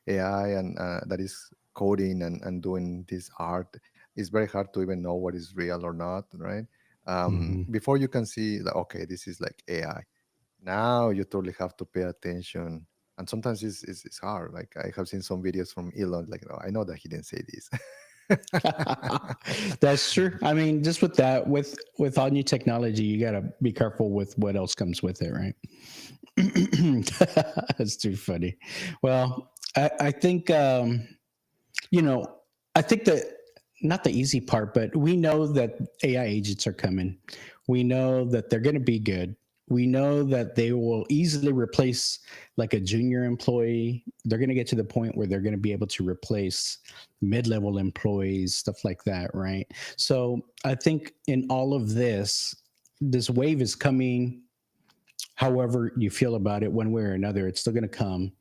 AI and that is coding and doing this art, it's very hard to even know what is real or not, right? Hmm. Before you can see that, okay, this is like AI. Now you totally have to pay attention, and sometimes it's hard. Like, I have seen some videos from Elon, like, oh, I know that he didn't say this. That's true. I mean, just with that, with all new technology, you got to be careful with what else comes with it, right? That's too funny. Well, I think you know, I think that not the easy part, but we know that AI agents are coming. We know that they're going to be good. We know that they will easily replace like a junior employee. They're going to get to the point where they're going to be able to replace mid-level employees, stuff like that, right? So I think in all of this, this wave is coming. However you feel about it, one way or another, it's still going to come.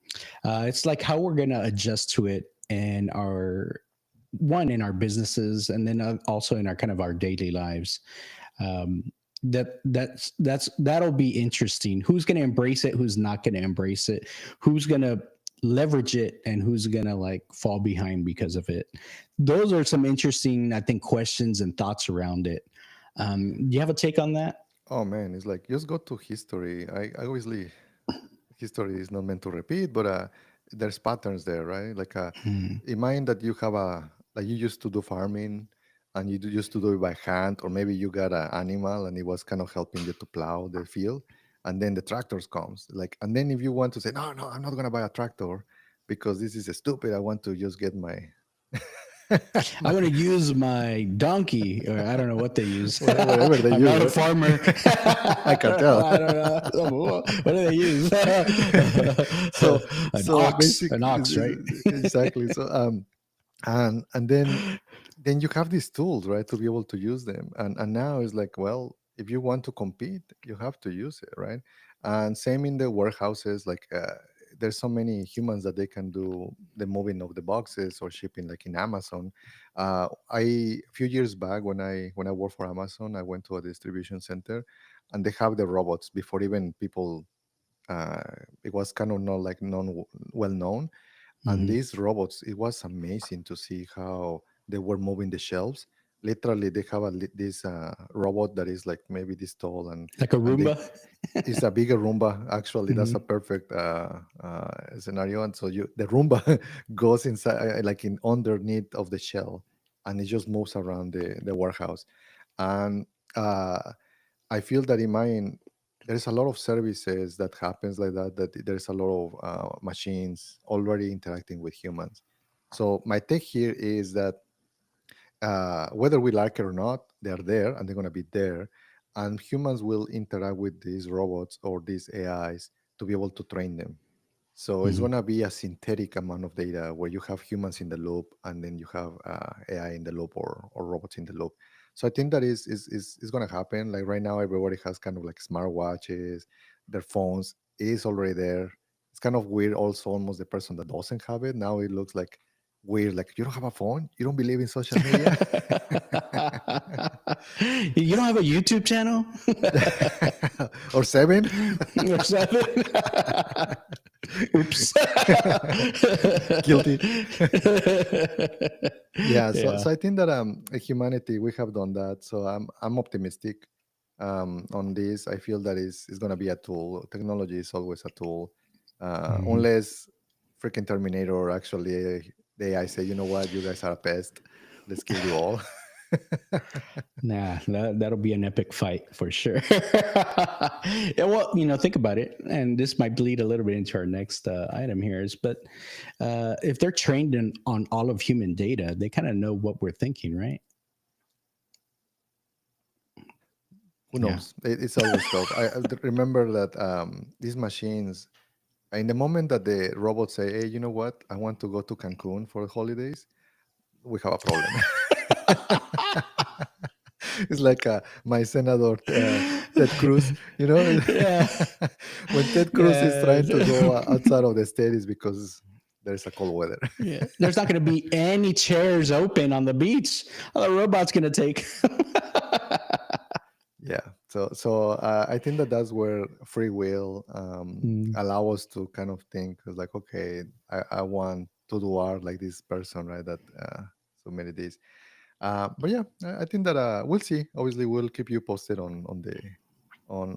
It's like how we're going to adjust to it in our in our businesses, and then also in our kind of our daily lives. um, that'll be interesting. Who's going to embrace it, who's not going to embrace it, who's going to leverage it, and who's going to like fall behind because of it. Those are some interesting, I think, questions and thoughts around it. Do you have a take on that? Oh man, it's like, just go to history. I obviously, history is not meant to repeat, but there's patterns there, right? Like, Hmm. imagine that you have like, you used to do farming, and used to do it by hand, or maybe you got an animal and it was kind of helping you to plow the field, and then the tractors comes, like, and then if you want to say, no, no, I'm not gonna buy a tractor because this is stupid. I want to just get my I my want to use my donkey, or I don't know what they use. whatever they I'm use, not a right? farmer. I can tell. I don't know. What do they use? so An so ox, basic an ox, right? exactly. So and then you have these tools, right, to be able to use them. And now it's like, well, if you want to compete, you have to use it, right? And same in the warehouses, like, there's so many humans that they can do the moving of the boxes or shipping, like in Amazon. I A few years back, when I worked for Amazon, I went to a distribution center, and they have the robots before even people. Uh, it was kind of not like non well known, and Hmm. these robots, it was amazing to see how they were moving the shelves. Literally, they have this robot that is like maybe this tall, Like a and they Roomba. it's a bigger Roomba. Actually, that's a Hmm. perfect scenario. And so the Roomba goes inside, like in underneath of the shell, and it just moves around the warehouse. And uh, I feel that in mine, there's a lot of services that happens like that. That there's a lot of machines already interacting with humans. So my take here is that whether we like it or not, they're there and they're going to be there. And humans will interact with these robots or these AIs to be able to train them. So it's Hmm. going to be a synthetic amount of data where you have humans in the loop and then you have AI in the loop, or robots in the loop. So I think that is going to happen. Like right now, everybody has kind of like smartwatches, their phones is already there. It's kind of weird also, almost the person that doesn't have it. Now it looks like weird. Like, you don't have a phone? You don't believe in social media? You don't have a YouTube channel? Or seven? Or something? Oops. Guilty. Yeah, so Yeah. so I think that humanity, we have done that. So I'm optimistic on this. I feel that is going to be a tool. Technology is always a tool, Mhm. unless freaking Terminator actually the AI say, you know what, you guys are a pest. Let's kill you all. Nah, that'll be an epic fight for sure. Yeah, well, think about it, and this might bleed a little bit into our next item here. But if they're trained on all of human data, they kind of know what we're thinking, right? Who Yeah. knows? It's always tough. I remember that these machines, in the moment that the robots say, hey, you know what, I want to go to Cancun for the holidays, we have a problem. It's like my senator Ted Cruz, Yeah. when Ted Cruz is Yeah. trying to go outside of the state, is because there's a cold weather. Yeah. There's not going to be any chairs open on the beach. All the robot's going to take. Yeah, so I think that that's where free will Mm. allow us to kind of think, like, okay, I want to do art like this person, right? That submitted this. But yeah, I think that we'll see. Obviously, we'll keep you posted on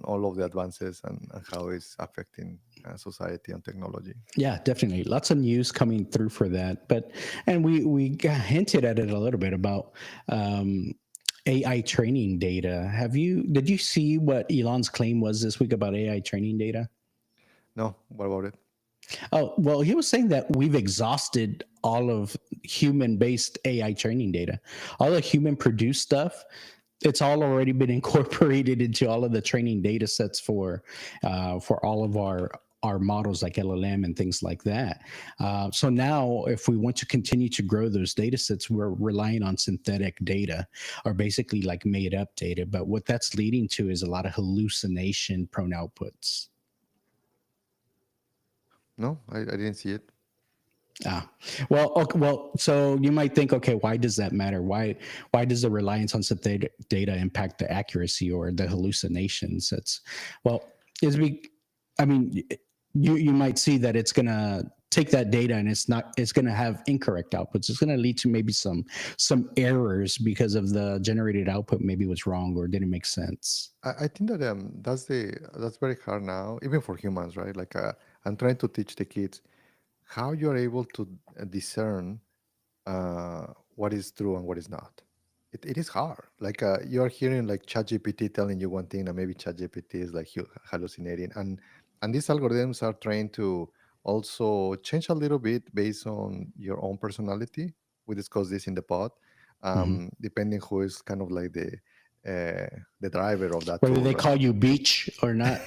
all of the advances, and how it's affecting society and technology. Yeah, definitely. Lots of news coming through for that. And we hinted at it a little bit about AI training data. Did you see what Elon's claim was this week about AI training data? No, what about it? Oh, well, he was saying that we've exhausted all of human based AI training data, all the human produced stuff. It's all already been incorporated into all of the training data sets for all of our models like LLM and things like that. So now, if we want to continue to grow those data sets, we're relying on synthetic data, or basically like made up data. But what that's leading to is a lot of hallucination prone outputs. No, I didn't see it. Ah, well, okay, well, so you might think, okay, why does that matter? Why does the reliance on synthetic data impact the accuracy or the hallucinations? Well, is we, I mean, you might see that it's gonna take that data and it's gonna have incorrect outputs. It's gonna lead to maybe some errors because of the generated output maybe was wrong or didn't make sense. I think that that's very hard now, even for humans, right? Like I'm trying to teach the kids how you are able to discern what is true and what is not. It is hard. Like you are hearing like ChatGPT telling you one thing, and maybe ChatGPT is like hallucinating, and these algorithms are trained to also change a little bit based on your own personality. We discussed this in the pod. Mhm. Depending who is kind of like the driver of that Whether tool, they right? call you beach or not.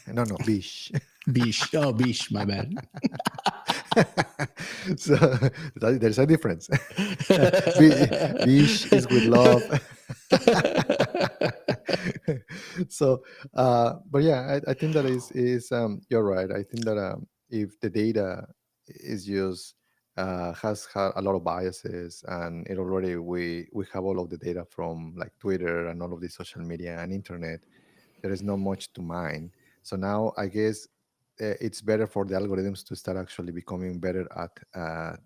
No, no, bish. Beach. Oh, beach. My bad. So there's a difference. Bish is with love. So but yeah, I think that is you're right. I think that if the data is just has had a lot of biases, and it already we have all of the data from like Twitter and all of the social media and internet. There is not much to mine. So now I guess it's better for the algorithms to start actually becoming better at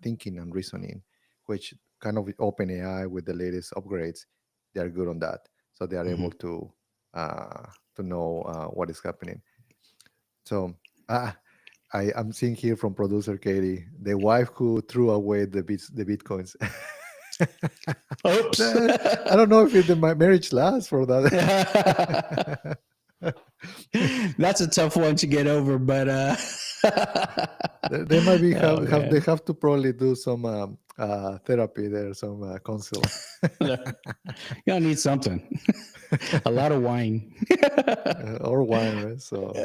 thinking and reasoning, which kind of open AI with the latest upgrades, they are good on that. So they are able Mhm. to know what is happening. So uh, I'm seeing here from producer Katie, the wife who threw away the bitcoins. Oops. I don't know if the marriage lasts for that. That's a tough one to get over, but They might be oh have they man. have to probably do some therapy there, some counsel. Y'all need something. A lot of wine. Or wine, right? So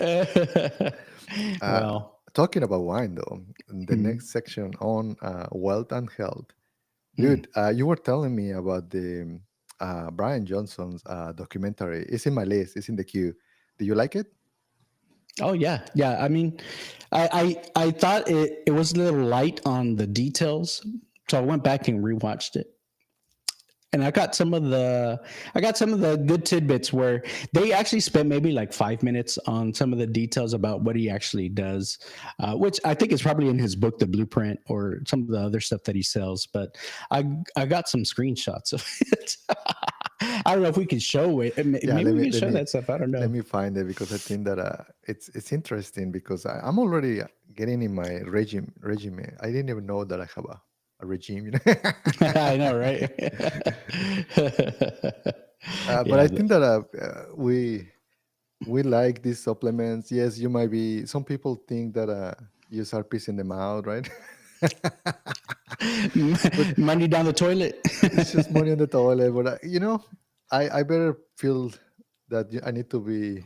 uh, Well, talking about wine though, in the mm, next section on wealth and health, mm. dude, you were telling me about the Brian Johnson's documentary. It's in my list. It's in the queue. Do you like it? Oh yeah, yeah. I mean, I thought it was a little light on the details, so I went back and rewatched it. And I got some of the good tidbits where they actually spent maybe like 5 minutes on some of the details about what he actually does, which I think is probably in his book, The Blueprint, or some of the other stuff that he sells. But I got some screenshots of it. I don't know if we can show it. Yeah, Maybe we can show that stuff. I don't let know. me find it because I think that it's interesting because I'm already getting in my regime. I didn't even know that I have a regime, you know. I know, right? But I Yeah. think that we like these supplements. Yes, you might be. Some people think that you start pissing them out, right? But Money down the toilet. it's just money on the toilet. But I better feel that I need to be.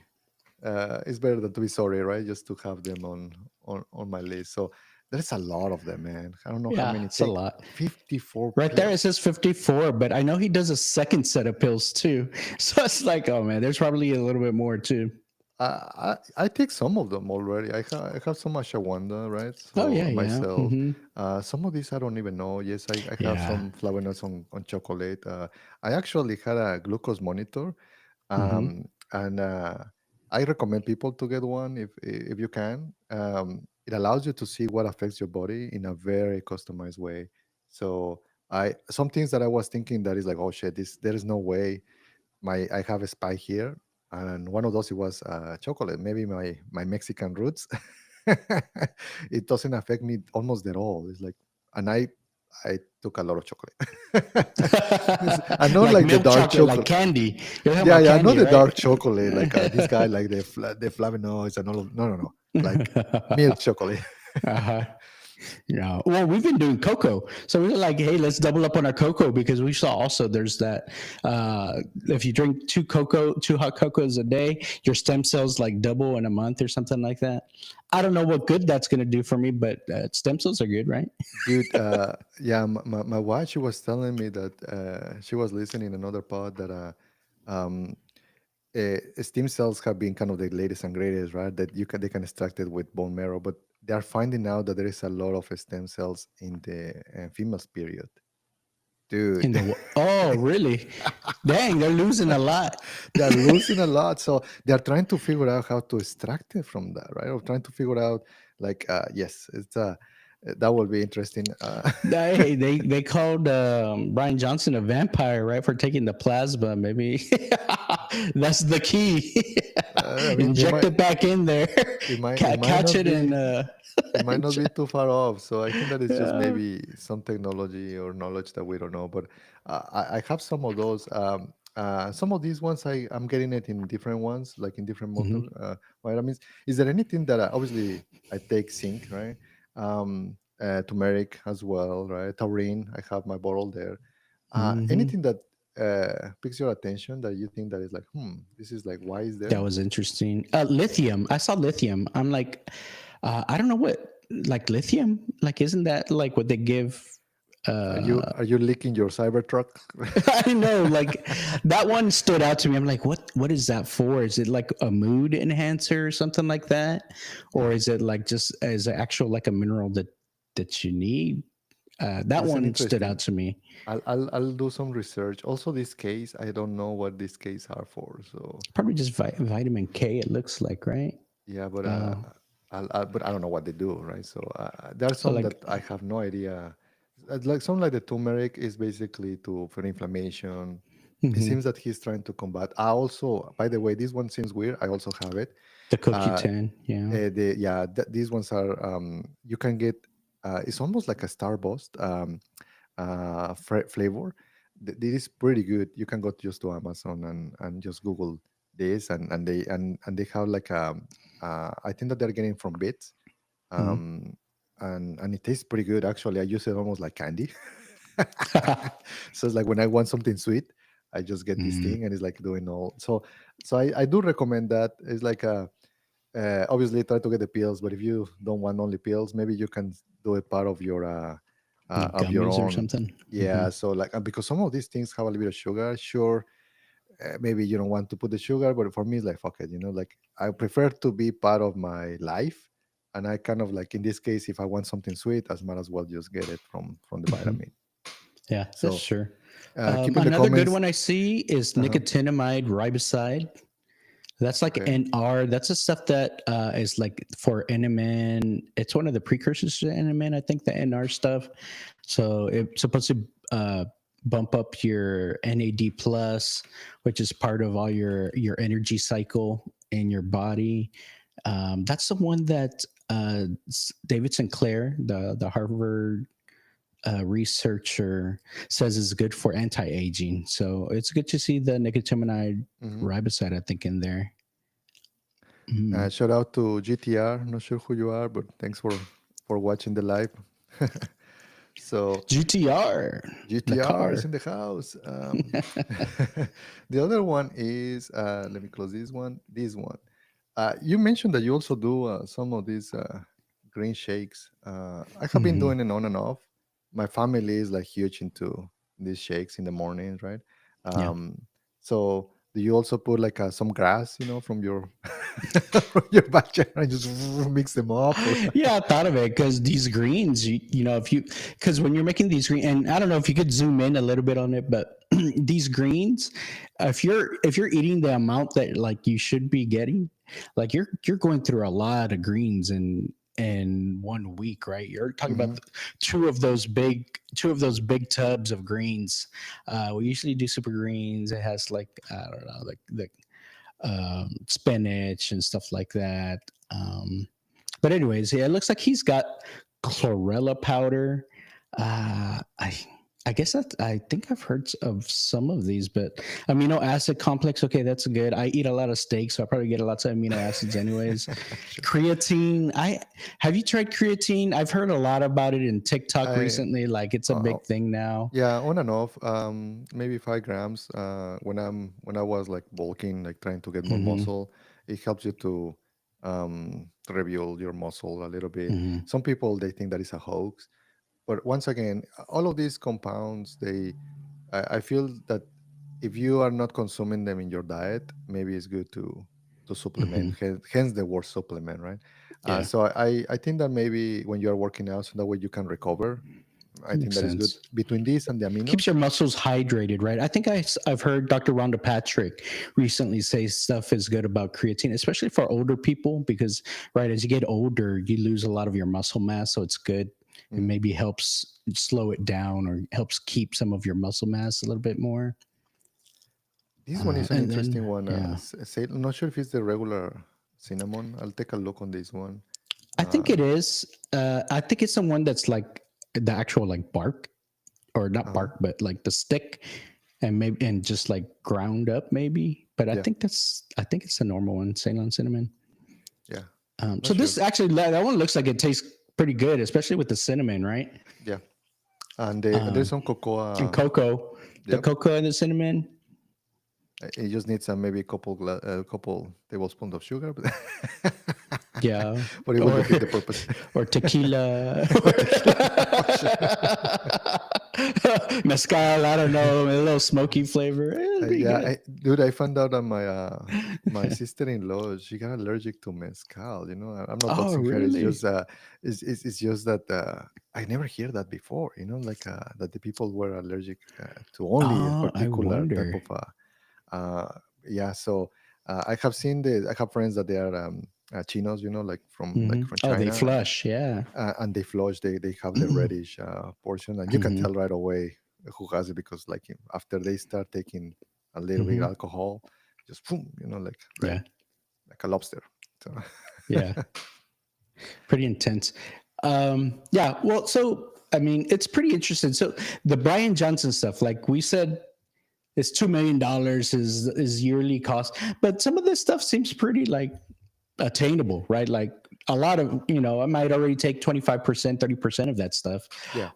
It's better than to be sorry, right? Just to have them on my list. So there's a lot of them, man. I don't know how Yeah, many. it's a Take lot. 54 Right there, it pills. says 54, but I know he does a second set of pills too. So it's like, oh man, there's probably a little bit more too. I take some of them already. I have some ashwagandha, right? Oh So yeah, yeah, myself, hmm, some of these I don't even know. Yes, I have yeah, some flavonoids on chocolate. I actually had a glucose monitor, hmm, and I recommend people to get one if you can. It allows you to see what affects your body in a very customized way. So I some things that I was thinking that is like, oh shit, this there is no way I have a spy here, and one of those it was chocolate. Maybe my Mexican roots. It doesn't affect me almost at all. It's like, and I took a lot of chocolate. I know like like the milk dark chocolate, like chocolate. candy. You're talking Yeah, about yeah, I know candy, the right? dark chocolate. Like this guy, like the flavonoids and all of. No, no, no. Like milk chocolate. Uh-huh. Yeah. Well, we've been doing cocoa. So we were like, hey, let's double up on our cocoa because we saw also there's that if you drink two hot cocos a day, your stem cells like double in a month or something like that. I don't know what good that's going to do for me, but stem cells are good, right? Dude, yeah, my wife, she was telling me that she was listening another pod that um, stem cells have been kind of the latest and greatest, right? That they can extract it with bone marrow, but they are finding out that there is a lot of stem cells in the female's period. Dude, Oh, really? Dang, they're losing a lot. they are losing a lot, so they are trying to figure out how to extract it from that, right? Or trying to figure out, like, yes, it's that will be interesting. They called Brian Johnson a vampire, right, for taking the plasma. Maybe that's the key. I mean, Inject it back in there, it might catch not it, and be it might not be too far off. So I think that it's just uh, maybe some technology or knowledge that we don't know. But I have some of those. Some of these ones I'm getting it in different ones, like in different mhm, vitamins. Is there anything that obviously I take zinc, right? Turmeric as well, right? Taurine. I have my bottle there. mhm. Anything that picks your attention that you think that is like, this is like, why is That there? was interesting. Lithium. I saw lithium. I'm like, I don't know what like lithium. Like, isn't that like what they give? Are you leaking your Cybertruck? I know, like that one stood out to me. I'm like, what is that for? Is it like a mood enhancer or something like that? Or Yeah, is it like just as an actual like a mineral that you need? That it's an one stood interesting. out to me. I'll do some research. Also, this case, I don't know what this case are for. So Probably just vitamin K, it looks like, right? yeah, but Uh, but I don't know what they do, right? So there are so some like, that I have no idea. Like some like the turmeric is basically to for inflammation. It mhm, seems that he's trying to combat. I also, by the way, this one seems weird. I also have it. the Uh, CoQ10, yeah. these ones are you can get. It's almost like a Starburst flavor. This is pretty good. You can go just to Amazon and just Google this, and they have like I think that they're getting from Bits, Mhm. um, and it tastes pretty good actually. I use it almost like candy. So it's like when I want something sweet, I just get this Mhm. thing, and it's like doing all. So I do recommend that. It's like a obviously try to get the pills, but if you don't want only pills, maybe you can do it part Like of your gummies or own. something. Yeah, so like because some of these things have a little bit of sugar. Sure, maybe you don't want to put the sugar, but for me, it's like fuck it. Like I prefer to be part of my life, and I kind of like in this case, if I want something sweet, I might as well just get it from the Mhm. vitamin. Yeah, that's So sure. keep in the Another good comments. one I see is Uh-huh. nicotinamide riboside. That's like Okay. NR. That's the stuff that is like for NMN. It's one of the precursors to NMN, I think, the NR stuff. So it's supposed to bump up your NAD plus, which is part of all your energy cycle in your body. That's the one that David Sinclair, the Harvard researcher, says is good for anti-aging. So it's good to see the nicotinamide Hmm. riboside, I think, in there. Mm. Shout out to GTR. Not sure who you are, but thanks for watching the live. So GTR, the GTR is car. in the house. The other one is let me close this one. This one. You mentioned that you also do some of these green shakes. I have been Mhm. doing it on and off. My family is like huge into these shakes in the mornings, right? Yeah. Um, so do you also put like some grass, from your from your backyard and just mix them up? Or Yeah, I thought of it because these greens, if you, because when you're making these green, and I don't know if you could zoom in a little bit on it, but these greens, if you're eating the amount that like you should be getting, like you're going through a lot of greens in 1 week, right? You're talking about Mhm. two of those big tubs of greens. We usually do super greens. It has like I don't know, like the spinach and stuff like that. But anyways, yeah, it looks like he's got chlorella powder. I guess I think I've heard of some of these, but amino acid complex. Okay, that's good. I eat a lot of steak, so I probably get lots of amino acids, anyways. Sure. Creatine. I have you tried creatine? I've heard a lot about it in TikTok I recently. Like it's a uh, big thing now. Yeah, on and off. Maybe 5 grams. When I was like bulking, like trying to get more Hmm. muscle, it helps you to rebuild your muscle a little bit. Hmm. Some people they think that is a hoax, but once again, all of these compounds, I feel that if you are not consuming them in your diet, maybe it's good to supplement. Hmm. Hence the word supplement, right? Yeah, So I think that maybe when you are working out, so that way you can recover. I that think makes that is good sense. between this and the Keeps aminos. your muscles hydrated, right? I think I've heard Dr. Rhonda Patrick recently say stuff is good about creatine, especially for older people, because right as you get older, you lose a lot of your muscle mass, so it's good. It Mhm. maybe helps slow it down or helps keep some of your muscle mass a little bit more. This one is an And then, interesting one. yeah, I'm not sure if it's the regular cinnamon. I'll take a look on this one. I think Uh, it is. I think it's the one that's like the actual like bark, or not uh bark, but like the stick, and maybe and just like ground up maybe. But Yeah, I think it's the normal one, Ceylon cinnamon. yeah, So not sure. this actually that one looks like it tastes pretty good, especially with the cinnamon, right? Yeah, and there's Um, some and cocoa. cocoa, the Yep, cocoa and the cinnamon. it just needs maybe a couple tablespoons of sugar. But Yeah. But it will defeat the purpose. Or tequila. Mezcal, I don't know, a little smoky flavor. It'll be Yeah, good. dude, I found out that my sister-in-law, she got allergic to mezcal. I'm not Oh, doxing her. It's really? just it's just that I never hear that before. Like that the people were allergic to only a Oh, I particular type wonder. of yeah. So I have friends that they are chinos, like from Oh, they China, flush. Yeah. and they flush. They have the reddish portion, and you can tell right away who has it because like after they start taking a little bit alcohol, just boom, like red, Yeah. like a lobster. So Yeah. Pretty intense. Yeah. Well, so I mean, it's pretty interesting. So the Brian Johnson stuff, like we said, it's $2 million is yearly cost, but some of this stuff seems pretty like attainable, right? Like a lot of, I might already take 25%, 30% of that stuff. yeah,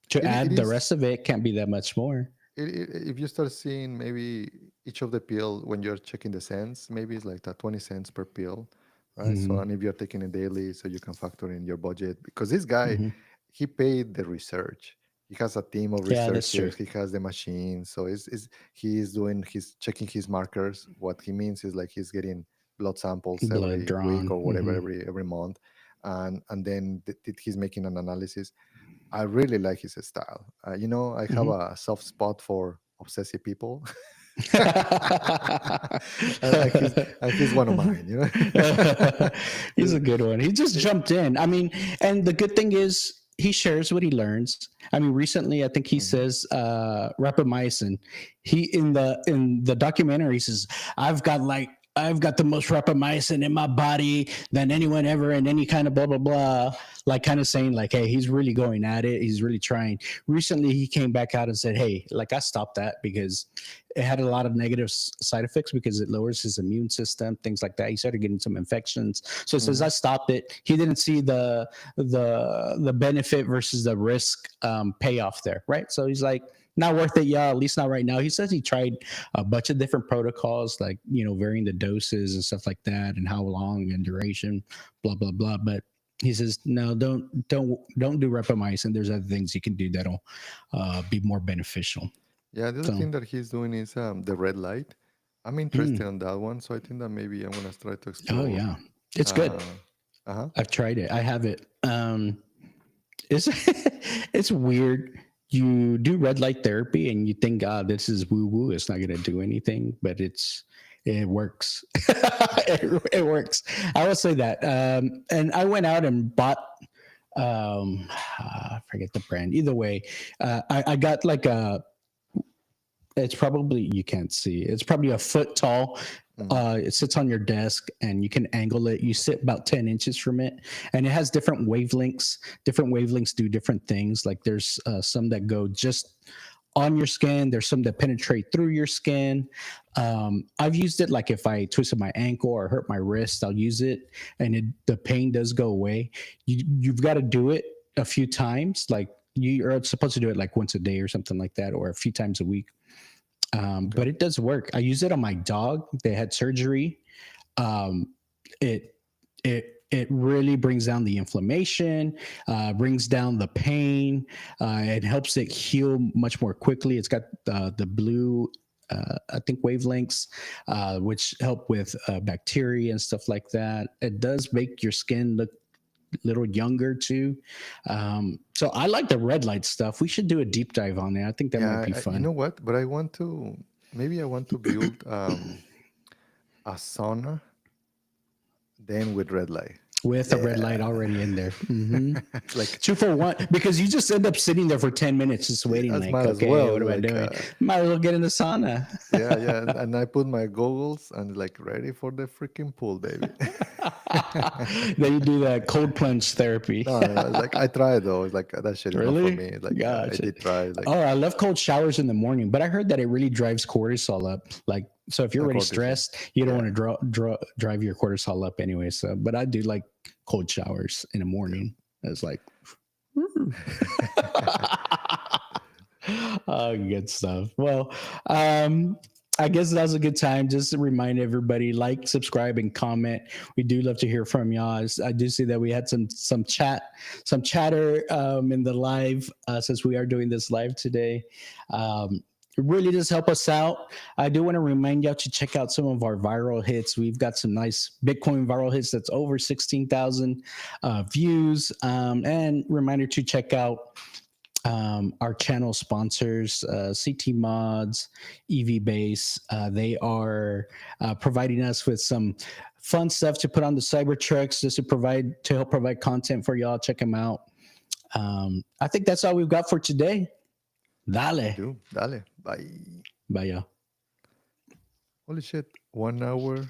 To it add the is. rest of it can't be that much more. If you start seeing maybe each of the pill when you're checking the cents, maybe it's like that 20 cents per pill, right? So, Hmm. and if you're taking it daily, so you can factor in your budget because this guy, Hmm. he paid the research. He has a team of Yeah, that's true. researchers. He has the machine. So he's checking his markers. What he means is like he's getting blood samples Blood every week drawn. or whatever, every month. And then he's making an analysis. I really like his style. I have Hmm. a soft spot for obsessive people, and he's one of mine. He's a good one. He just jumped in. I mean, and the good thing is he shares what he learns. I mean, recently I think he Mhm. says rapamycin. He in the documentary says, I've got the most rapamycin in my body than anyone ever in any kind of blah blah blah. Like kind of saying like, hey, he's really going at it. He's really trying. Recently he came back out and said, hey, like I stopped that because it had a lot of negative side effects because it lowers his immune system, things like that. He started getting some infections. So it says I Mhm. stopped it. He didn't see the benefit versus the risk payoff there, right? So he's like, not worth it, yeah, at least not right now. He says he tried a bunch of different protocols, like varying the doses and stuff like that, and how long and duration, blah blah blah. But he says no, don't do rapamycin. There's other things you can do that'll be more beneficial. Yeah, the other So, thing that he's doing is the red light. I'm interested on that one, so I think that maybe I'm gonna try to oh explore. yeah, it's good. Uh, uh-huh. I've tried it. I have it. It's it's weird. You do red light therapy and you think, God, this is woo woo. It's not going to do anything, but it works. It works. I will say that. And I went out and bought. I forget the brand. Either way, I got like a. It's probably you can't see. It's probably a foot tall. Mhm. It sits on your desk and you can angle it. You sit about 10 inches from it, and it has different wavelengths. Different wavelengths do different things. Like there's some that go just on your skin. There's some that penetrate through your skin. I've used it like if I twisted my ankle or hurt my wrist, I'll use it, and the pain does go away. You've got to do it a few times. Like you are supposed to do it like once a day or something like that, or a few times a week. Okay. But it does work. I use it on my dog. They had surgery. Um, it it really brings down the inflammation, brings down the pain. It helps it heal much more quickly. It's got the blue. I think wavelengths, which help with bacteria and stuff like that. It does make your skin look little younger too. So I like the red light stuff. We should do a deep dive on it. I think that might Yeah, be you fun. know what? But maybe I want to build a sauna then with red light. With a red light Yeah, already in there. Hmm. like 2 for 1, because you just end up sitting there for 10 minutes just waiting, as like, might as okay, well. what am I doing? Might as well get in the sauna. Yeah, yeah. And I put my goggles and like ready for the freaking pool, baby. Then you do that cold plunge therapy. No, no, like I tried though. It's like that shit is not for Really? me. Like I Gotcha. did try. Like Oh, I love cold showers in the morning, but I heard that it really drives cortisol up. Like, so if you're the already cortisol. stressed, you don't Yeah, want to drive your cortisol up anyway. So, but I do like cold showers in the yeah. morning. It's like, oh, good stuff. Well, I guess that was a good time. Just to remind everybody, like, subscribe, and comment. We do love to hear from y'all. I do see that we had some chatter in the live since we are doing this live today. It really does help us out. I do want to remind y'all to check out some of our viral hits. We've got some nice Bitcoin viral hits that's over 16,000 views. And reminder to check out our channel sponsors, CT Mods, EV Base. They are providing us with some fun stuff to put on the Cybertrucks just to help provide content for y'all. Check them out. I think that's all we've got for today. Dale. Dale. Bye. Bye, y'all. Holy shit. 1 hour.